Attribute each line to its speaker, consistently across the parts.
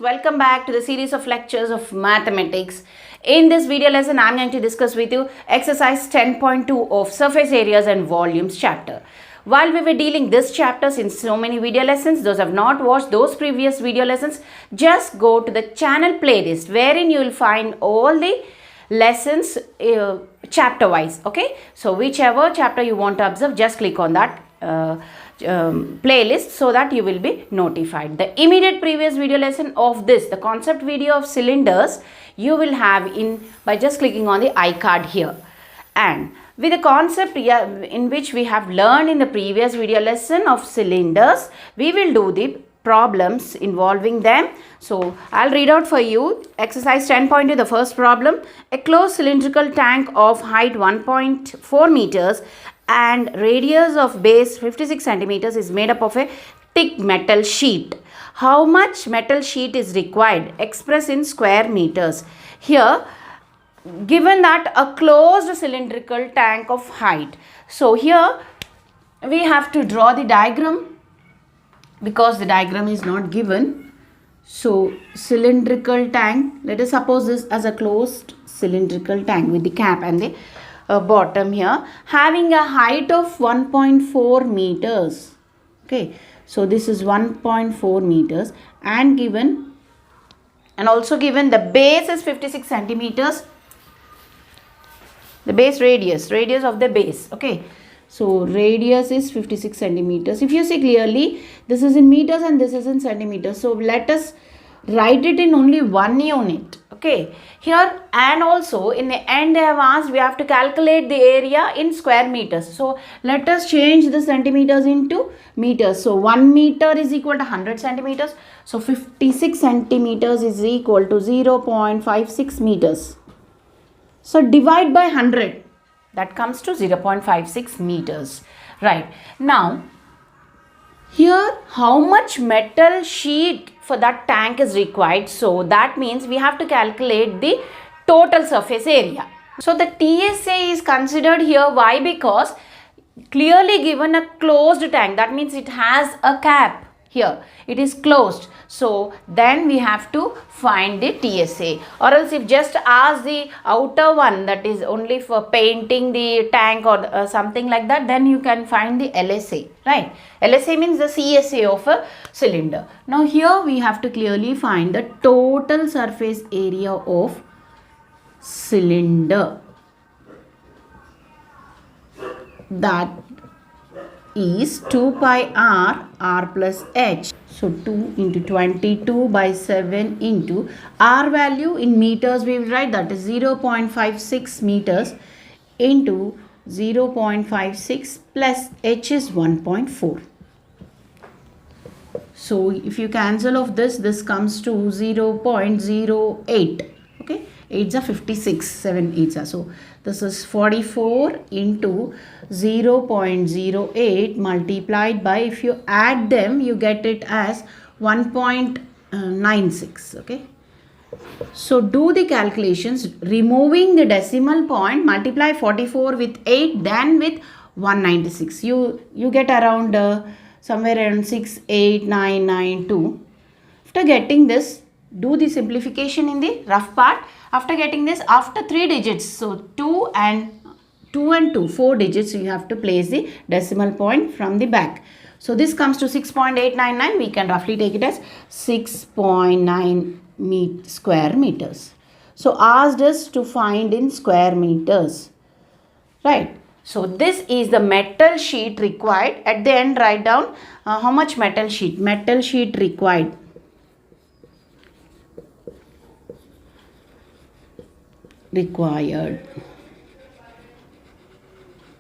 Speaker 1: welcome back to the series of lectures of mathematics. In this video lesson, I am going to discuss with you exercise 10.2 of surface areas and volumes chapter. While we were dealing this chapters in so many video lessons, those have not watched those previous video lessons, just go to the channel playlist wherein you will find all the lessons chapter wise. Okay, so whichever chapter you want to observe, just click on that playlist so that you will be notified. The immediate previous video lesson of this, the concept video of cylinders, you will have in by just clicking on the iCard here. And with the concept in which we have learned in the previous video lesson of cylinders, we will do the problems involving them. So I'll read out for you exercise 10.2, the first problem. A closed cylindrical tank of height 1.4 meters and radius of base 56 centimeters is made up of a thick metal sheet. How much metal sheet is required? Express in square meters. Here, given that a closed cylindrical tank of height. So here we have to draw the diagram because the diagram is not given. So cylindrical tank, let us suppose this as a closed cylindrical tank with the cap and the bottom here, having a height of 1.4 meters. Okay, so this is 1.4 meters and also given the base is 56 centimeters. The base radius of the base. Okay, so radius is 56 centimeters. If you see clearly, this is in meters and this is in centimeters. So let us write it in only one unit. Okay, here and also in the end they have asked we have to calculate the area in square meters. So let us change the centimeters into meters. So 1 meter is equal to 100 centimeters. So 56 centimeters is equal to 0.56 meters. So divide by 100, that comes to 0.56 meters. Right. Now, here how much metal sheet for that tank is required? So that means we have to calculate the total surface area. So the TSA is considered here. Why? Because clearly given a closed tank, that means it has a cap. Here it is closed, so then we have to find the TSA, or else if just ask the outer one, that is only for painting the tank or something like that, then you can find the LSA, right? LSA means the CSA of a cylinder. Now here we have to clearly find the total surface area of cylinder, that is 2 pi r plus h. So 2 into 22 by 7 into r value in meters we will write, that is 0.56 meters into 0.56 plus h is 1.4. So if you cancel off this comes to 0.08. Okay, 8s are 56, 7 8s are. So this is 44 into 0.08 multiplied by, if you add them, you get it as 1.96. Okay. So do the calculations, removing the decimal point, multiply 44 with 8, then with 196. You get around somewhere around 68992. After getting this, do the simplification in the rough part. After getting this, after 3 digits, so 2 and 2, 4 digits, you have to place the decimal point from the back. So this comes to 6.899. We can roughly take it as 6.9 square meters. So asked us to find in square meters, right? So this is the metal sheet required. At the end, write down how much metal sheet required.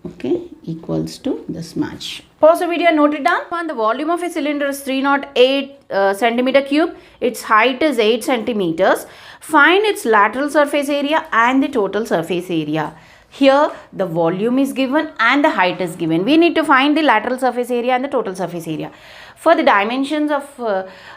Speaker 1: Okay, equals to this much. Pause the video and note it down. The volume of a cylinder is 308 centimeter cube. Its height is 8 centimeters. Find its lateral surface area and the total surface area. Here the volume is given and the height is given. We need to find the lateral surface area and the total surface area. For the dimensions of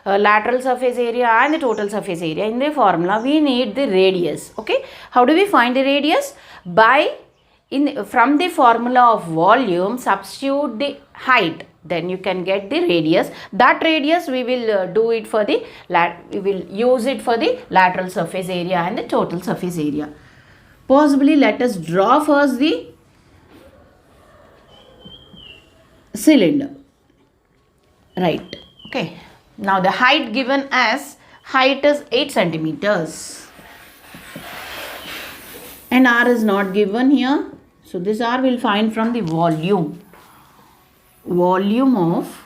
Speaker 1: lateral surface area and the total surface area, in the formula we need the radius. Okay, how do we find the radius? From the formula of volume, substitute the height then you can get the radius. That radius we will do it for the we will use it for the lateral surface area and the total surface area. Possibly let us draw first the cylinder. Right. Okay. Now the height given as height is 8 centimeters. And R is not given here. So this R will find from the volume. Volume of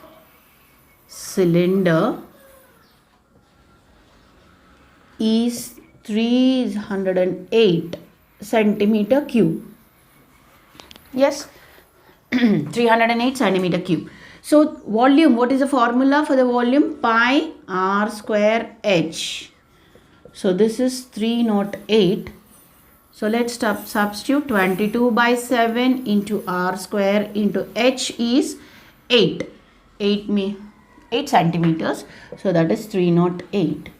Speaker 1: cylinder is 308 centimeter cube. Yes, 308 centimeter cube. So volume, what is the formula for the volume? Pi r square h. So this is 308. So let's substitute 22 by 7 into r square into h is 8 centimeters. So that is 308.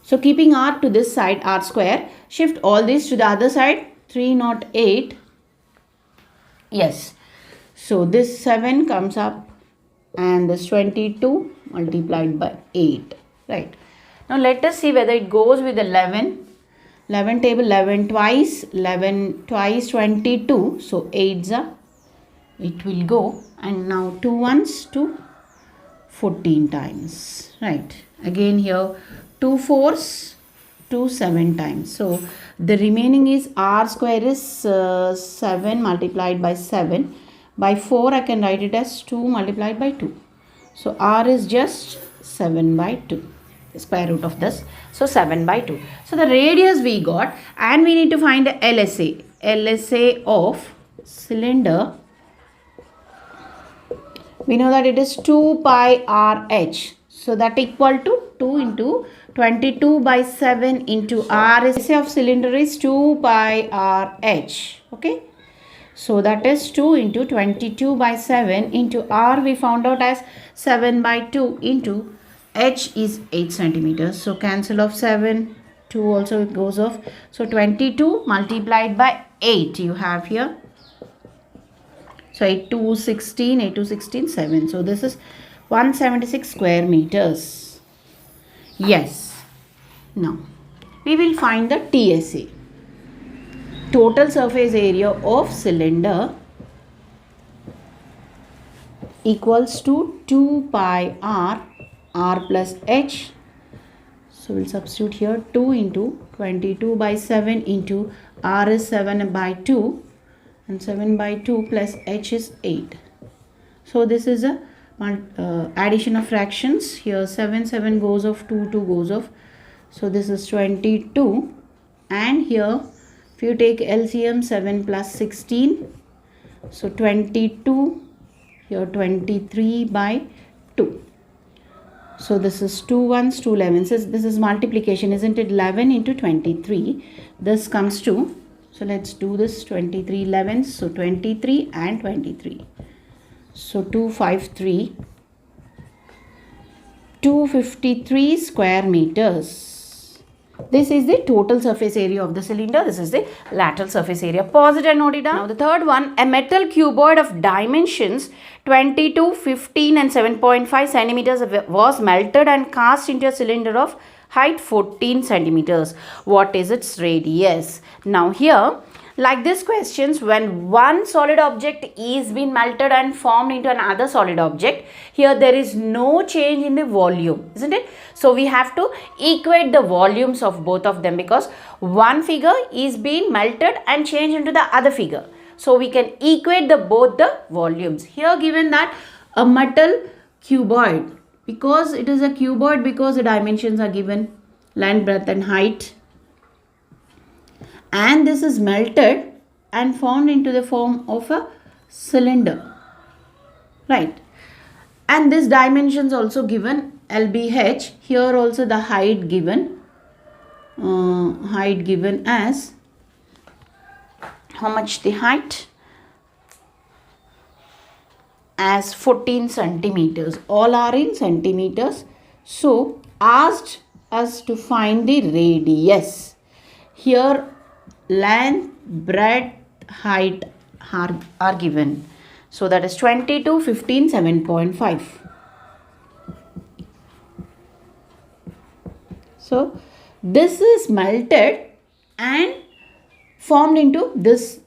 Speaker 1: So keeping r to this side, r square, shift all this to the other side, 308. Yes. So this 7 comes up and this 22 multiplied by 8. Right. Now let us see whether it goes with 11. 11 table, 11 twice 22. So 8s are, it will go. And now 2 ones to 14 times. Right. Again here 2 4s to 7 times. So the remaining is r square is 7 multiplied by 7. By 4 I can write it as 2 multiplied by 2. So r is just 7 by 2. Square root of this. So 7 by 2. So the radius we got, and we need to find the LSA. LSA of cylinder. We know that it is 2 pi RH. So that equal to 2 into 22 by 7 into R. LSA of cylinder is 2 pi RH. Okay. So that is 2 into 22 by 7 into R we found out as 7 by 2 into H is 8 centimeters. So cancel off 7. 2 also it goes off. So 22 multiplied by 8 you have here. So 8 2 16, 8 2 16, 7. So this is 176 square meters. Yes. Now we will find the TSA. Total surface area of cylinder equals to 2 pi r plus h. So we'll substitute here 2 into 22 by 7 into r is 7 by 2 and 7 by 2 plus h is 8. So this is a addition of fractions. Here 7 goes off, 2 goes off. So this is 22, and here if you take LCM 7 plus 16, so 22, here 23 by 2. So this is 2 1s, 2 11s. This is multiplication, isn't it? 11 into 23. This comes to, so let's do this 23 11s. So 23 and 23. So 253. 253 square meters. This is the total surface area of the cylinder. This is the lateral surface area. Pause it and note it down. Now the third one, a metal cuboid of dimensions 22, 15 and 7.5 centimeters was melted and cast into a cylinder of height 14 centimeters. What is its radius? Now here, like this questions, when one solid object is being melted and formed into another solid object, here there is no change in the volume, isn't it? So we have to equate the volumes of both of them, because one figure is being melted and changed into the other figure. So we can equate both the volumes. Here given that a metal cuboid, because it is a cuboid, because the dimensions are given, length, breadth and height. And this is melted and formed into the form of a cylinder, right? And this dimensions also given, LBH. Here also the height given, as how much the height? As 14 centimeters. All are in centimeters. So asked us to find the radius. Here length, breadth, height are given. So that is 22, 15, 7.5. So this is melted and formed into this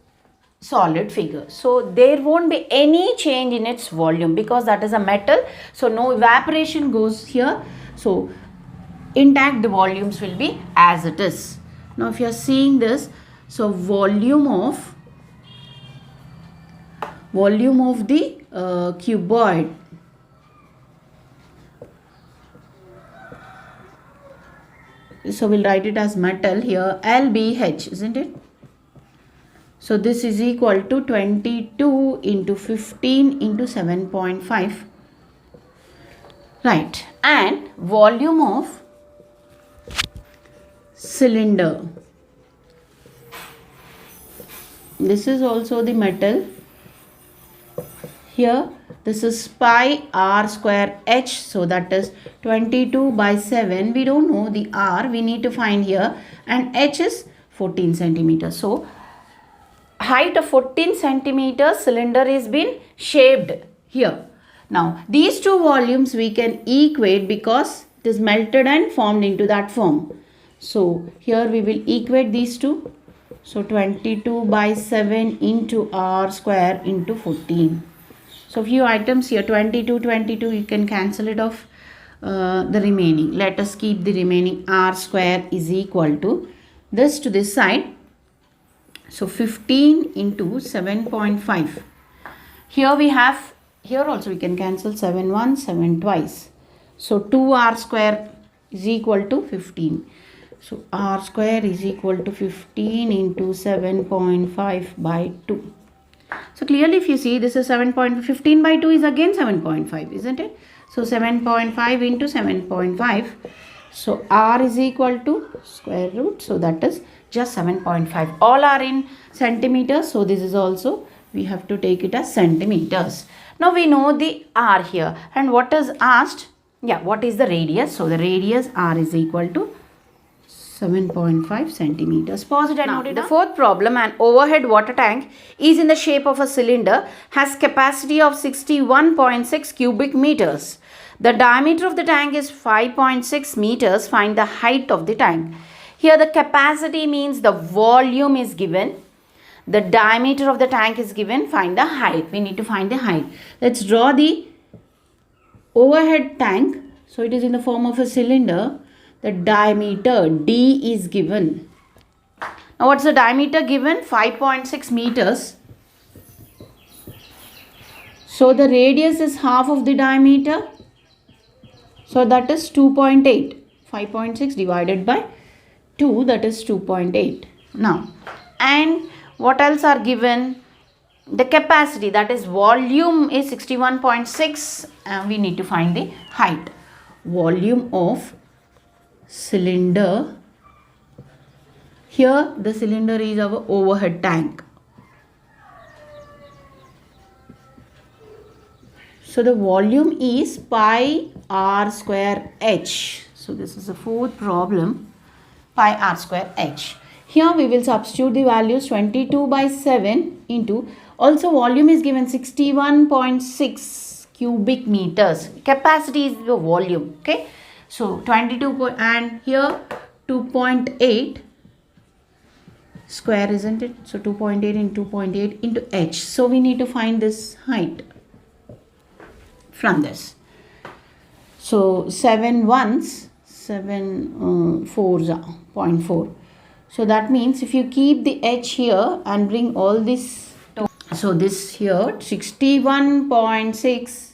Speaker 1: solid figure. So there won't be any change in its volume because that is a metal. So no evaporation goes here. So intact the volumes will be as it is. Now if you are seeing this, so volume of the cuboid, so we'll write it as metal here, LBH, isn't it? So this is equal to 22 into 15 into 7.5. Right. And volume of cylinder. This is also the metal. Here this is pi r square h. So that is 22 by 7. We don't know the r. We need to find here. And h is 14 centimeters. So height of 14 centimeters cylinder is been shaped here. Now these two volumes we can equate because it is melted and formed into that form. So here we will equate these two. So 22 by 7 into r square into 14. So few items here, 22, 22, you can cancel it off, the remaining. Let us keep the remaining r square is equal to this to this side. So 15 into 7.5. Here we have, here also we can cancel 7 once, 7 twice. So 2r square is equal to 15. So r square is equal to 15 into 7.5 by 2. So clearly if you see, this is 7.15 by 2 is again 7.5, isn't it? So 7.5 into 7.5. So r is equal to square root. So that is just 7.5. All are in centimeters. So this is also, we have to take it as centimeters. Now we know the r here. And what is asked? Yeah, what is the radius? So the radius r is equal to 7.5 centimeters. Pause it and note it down. The fourth problem, an overhead water tank is in the shape of a cylinder, has capacity of 61.6 cubic meters. The diameter of the tank is 5.6 meters. Find the height of the tank. Here the capacity means the volume is given. The diameter of the tank is given. Find the height. We need to find the height. Let's draw the overhead tank. So it is in the form of a cylinder. The diameter D is given. Now what's the diameter given? 5.6 meters. So the radius is half of the diameter. So that is 2.8. 5.6 divided by 2, that is 2.8. Now, and what else are given? The capacity, that is volume is 61.6, and we need to find the height. Volume of cylinder. Here the cylinder is our overhead tank. So the volume is pi r square h. So this is the fourth problem, pi r square h. Here we will substitute the values 22 by 7 into, also volume is given 61.6 cubic meters. Capacity is the volume, okay. So 22 and here 2.8 square, isn't it? So 2.8 into 2.8 into h. So we need to find this height from this. So 7 ones, 7 fours are 0.4. So that means if you keep the h here and bring all this, so this here 61.6,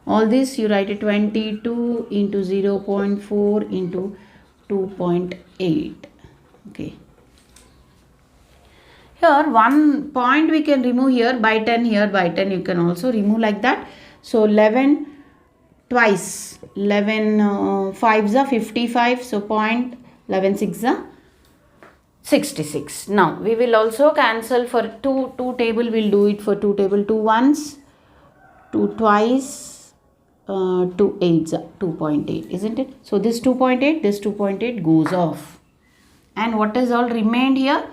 Speaker 1: all this you write it 22 into 0.4 into 2.8. Okay. Here one point we can remove here by 10, here by 10 you can also remove like that. So 11 twice, 11 5s are 55, so 0.11 are 66. Now we will also cancel for 2 table, we'll do it for 2 table, 2 once, 2 twice, 2 eights, 2.8, isn't it? So this 2.8, this 2.8 goes off. And what is all remained here?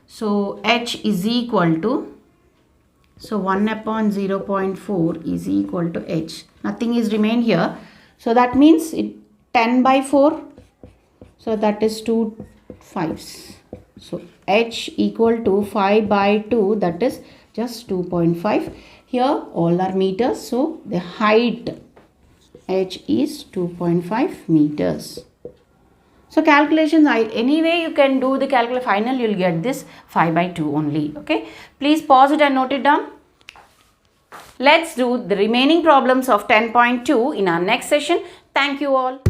Speaker 1: So h is equal to So 1 upon 0.4 is equal to h. Nothing is remained here. So that means 10 by 4. So that is 2 5s. So h equal to 5 by 2, that is just 2.5. Here all are meters. So the height h is 2.5 meters. So calculations, anyway you can do the calculation, final you will get this 5 by 2 only. Okay. Please pause it and note it down. Let's do the remaining problems of 10.2 in our next session. Thank you all.